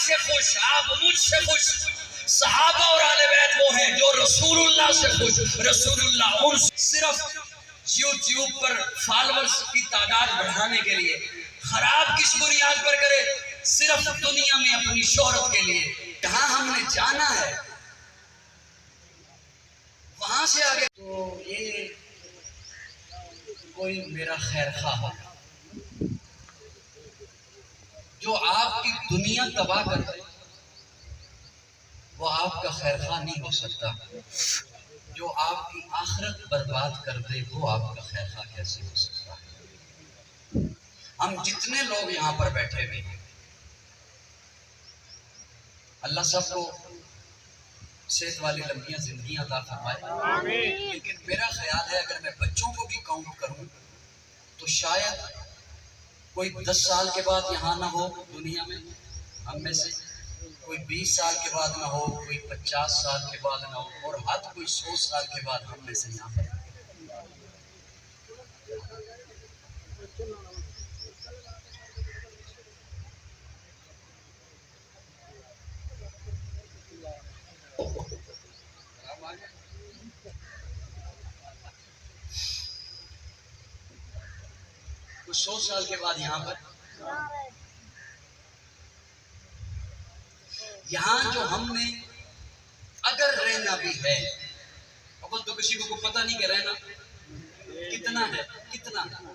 سے خوش، آپ مجھ سے خوش. صحابہ اور اہل بیت وہ ہیں جو رسول اللہ سے خوش. رسول اللہ ان صرف یوٹیوب پر فالورز کی تعداد بڑھانے کے لیے. خراب کس بنیاد پر کرے؟ صرف دنیا میں اپنی شہرت کے لیے. جہاں ہم نے جانا ہے وہاں سے آگے تو یہ کوئی میرا خیر خواہ جو آپ کی دنیا تباہ کر دے وہ آپ کا خیر خواہ نہیں ہو سکتا. جو آپ کی آخرت برباد کر دے وہ آپ کا خیر خواہ کیسے ہو سکتا ہے؟ ہم جتنے لوگ یہاں پر بیٹھے ہوئے ہیں اللہ سب کو صحت والی لمبیاں زندگیاں عطا فرمائے. لیکن میرا خیال ہے اگر میں بچوں کو بھی کاؤنٹ کروں تو شاید کوئی 10 سال کے بعد یہاں نہ ہو دنیا میں ہم میں سے, کوئی 20 سال کے بعد نہ ہو, کوئی 50 سال کے بعد نہ ہو, اور حد کوئی 100 سال کے بعد ہم میں سے یہاں پر. کچھ 100 سال کے بعد یہاں پر یہاں جو ہم نے اگر رہنا بھی ہے, اب تو کسی کو پتہ نہیں کہ رہنا کتنا ہے کتنا ہے,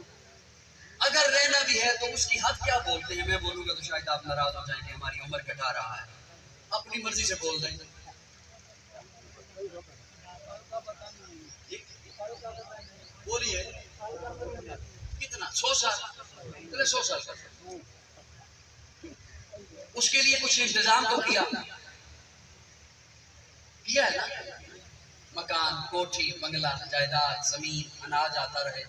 اگر رہنا بھی ہے تو اس کی حد کیا بولتے ہیں؟ میں بولوں گا تو شاید آپ ناراض ہو جائیں کہ ہماری عمر گھٹا رہا ہے. اپنی مرضی سے بول دیں. بولیے کتنا؟ 100 سال. 100 سال کا اس کے لیے کچھ انتظام تو کیا ہے نا. مکان, کوٹھی, بنگلہ, جائیداد, زمین, اناج آتا رہے.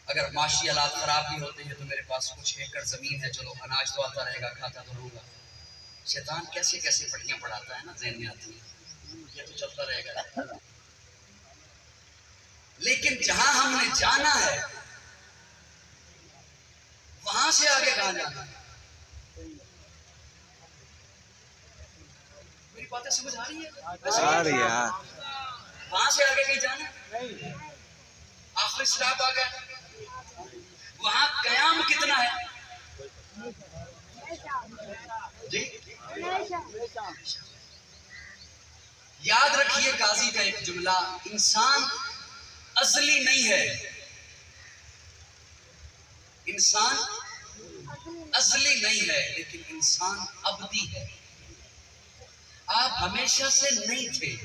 اگر معاشی حالات خراب بھی ہوتے ہیں تو میرے پاس کچھ ایکڑ زمین ہے, چلو اناج تو آتا رہے گا, کھاتا تو رہوں گا. شیطان کیسے کیسے پٹیاں پڑھاتا ہے نا, ذہن میں آتی ہے یہ تو چلتا رہے گا. لیکن جہاں ہم نے جانا ہے وہاں سے آگے کہاں جانا ہے؟ میری باتیں سمجھ آ رہی ہے؟ وہاں سے آگے کہیں جانا ہے. آخری سٹاپ آ گیا. وہاں قیام کتنا ہے جی؟ یاد رکھیے قاضی کا ایک جملہ, انسان ازلی نہیں ہے. انسان ازلی نہیں ہے لیکن انسان ابدی ہے. آپ ہمیشہ سے نہیں تھے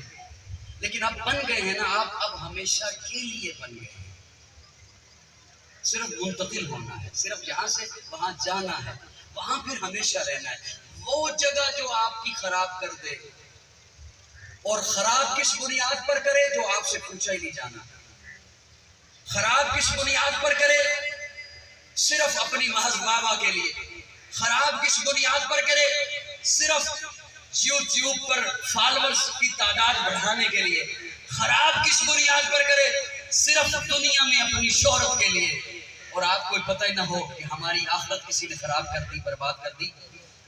لیکن اب بن گئے ہیں نا. آپ اب ہمیشہ کے لیے بن گئے ہیں. صرف منتقل ہونا ہے, صرف یہاں سے وہاں جانا ہے, وہاں پھر ہمیشہ رہنا ہے. وہ جگہ جو آپ کی خراب کر دے, اور خراب کس بنیاد پر کرے؟ جو آپ سے پوچھا ہی نہیں جانا. خراب کس بنیاد پر کرے؟ صرف اپنی محض بابا کے لیے. خراب کس بنیاد پر کرے؟ صرف یوٹیوب پر فالورز کی تعداد بڑھانے کے لیے. خراب کس بنیاد پر کرے؟ صرف دنیا میں اپنی شہرت کے لیے. اور آپ کو پتہ ہی نہ ہو کہ ہماری آخرت کسی نے خراب کر دی, برباد کر دی.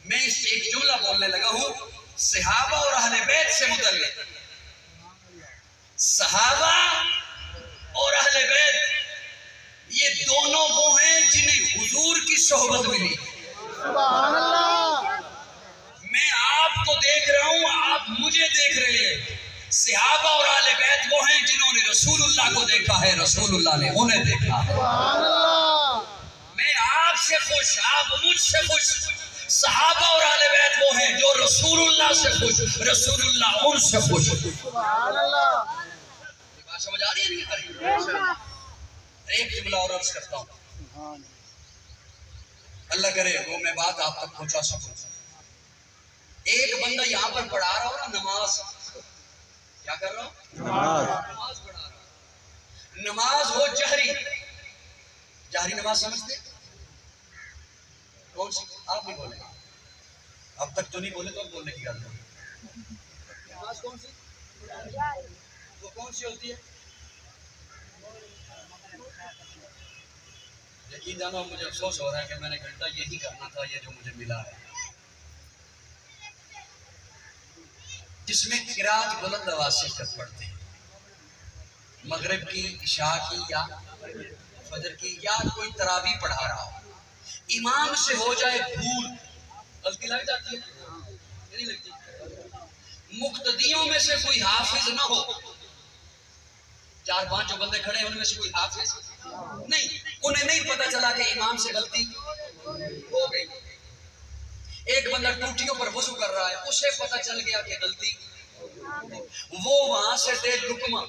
میں اس ایک جملہ بولنے لگا ہوں صحابہ اور اہل بیت سے متعلق. صحابہ اور اہل بیت یہ دونوں وہ ہیں جنہیں حضور کی صحبت ملی. سبحان اللہ. میں آپ کو دیکھ رہا ہوں, آپ مجھے دیکھ رہے ہیں. صحابہ اور اہل بیت وہ ہیں جنہوں نے رسول اللہ کو دیکھا ہے, رسول اللہ نے انہیں دیکھا. سبحان اللہ. میں آپ سے خوش, آپ مجھ سے خوش. صحابہ اور اہل بیت وہ ہیں جو رسول اللہ سے خوش, رسول اللہ ان سے خوش. سبحان اللہ. بات سمجھ آ رہی ہے نہیں آ رہی؟ ایک جملہ اور عرض کرتا ہوں, اللہ کرے وہ میں بات آپ تک پہنچا سکوں. ایک بندہ یہاں پر پڑھا رہا ہو نا نماز, کیا کر رہا ہوں؟ نماز پڑھا رہا ہوں. نماز ہو جہری, جہری نماز سمجھتے کون سی؟ آپ نہیں بولے, اب تک تو نہیں بولے تو اب بولنے کی گل ہے. نماز کون سی؟ وہ کون سی ہوتی ہے؟ یقین جانو مجھے افسوس ہو رہا ہے کہ میں نے گھنٹہ یہی کرنا تھا, یہ جو مجھے ملا ہے. جس میں قرات بلند آواز سے کر پڑھتے ہیں، مغرب کی، عشاء کی یا فجر کی، یا کوئی تراویح پڑھا رہا ہو، امام سے ہو جائے بھول، غلطی لگ جاتی ہے نہیں لگتی؟ مقتدیوں میں سے کوئی حافظ نہ ہو، 4-5 جو بندے کھڑے ہیں ان میں سے کوئی حافظ نہیں، انہیں نہیں پتا چلا کہ امام سے غلطی ہو گئی، ایک بندہ ٹوٹیوں پر وضو کر رہا ہے، اسے پتا چل گیا کہ غلطی، وہ وہاں سے دے لقمہ،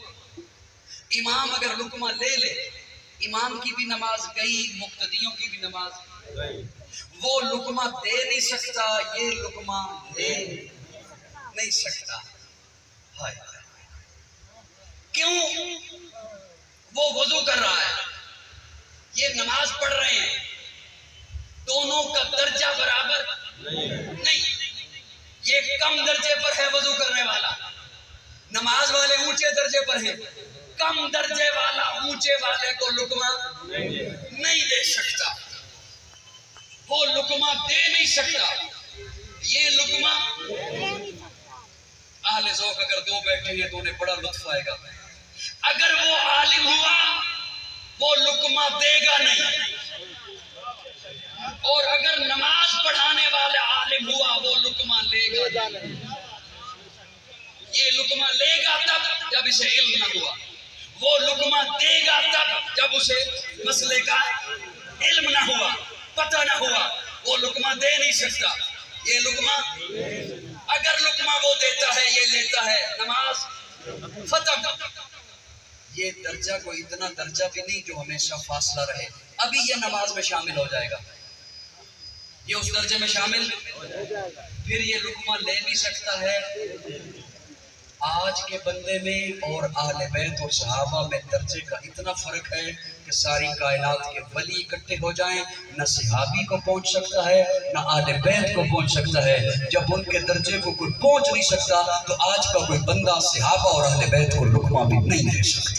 امام اگر لقمہ لے لے، امام کی بھی نماز گئی، مقتدیوں کی بھی نماز گئی، وہ لقمہ دے نہیں سکتا، یہ لقمہ لے نہیں سکتا۔ ہائے کیوں؟ وہ وضو کر رہا ہے، یہ نماز پڑھ رہے ہیں، دونوں کا درجہ برابر نہیں، یہ کم درجے پر ہے وضو کرنے والا، نماز والے اونچے درجے پر ہیں، کم درجے والا اونچے والے کو لقمہ نہیں دے سکتا، وہ لقمہ دے نہیں سکتا، یہ لقمہ۔ اہل ذوق اگر دو بیٹھے ہیں تو انہیں بڑا لطف آئے گا، اگر وہ عالم ہوا وہ لقمہ دے گا نہیں، اور اگر نماز پڑھانے والا عالم ہوا وہ لقمہ لے گا نہیں، یہ لقمہ لے گا تب جب اسے علم نہ ہوا، وہ لقمہ دے گا تب جب اسے مسئلے کا علم نہ ہوا، پتہ نہ ہوا، وہ لقمہ دے نہیں سکتا، یہ لقمہ اگر لقمہ وہ دیتا ہے یہ لیتا ہے، نماز ختم۔ یہ درجہ کوئی اتنا درجہ بھی نہیں جو ہمیشہ فاصلہ رہے، ابھی یہ نماز میں شامل ہو جائے گا، یہ اس درجے میں شامل، پھر یہ لقمہ لے نہیں سکتا ہے۔ آج کے بندے میں اور اہل بیت اور صحابہ میں درجے کا اتنا فرق ہے کہ ساری کائنات کے ولی اکٹھے ہو جائیں، نہ صحابی کو پہنچ سکتا ہے نہ اہل بیت کو پہنچ سکتا ہے۔ جب ان کے درجے کو کوئی پہنچ نہیں سکتا تو آج کا کوئی بندہ صحابہ اور اہل بیت کو لقمہ بھی نہیں دے سکتا۔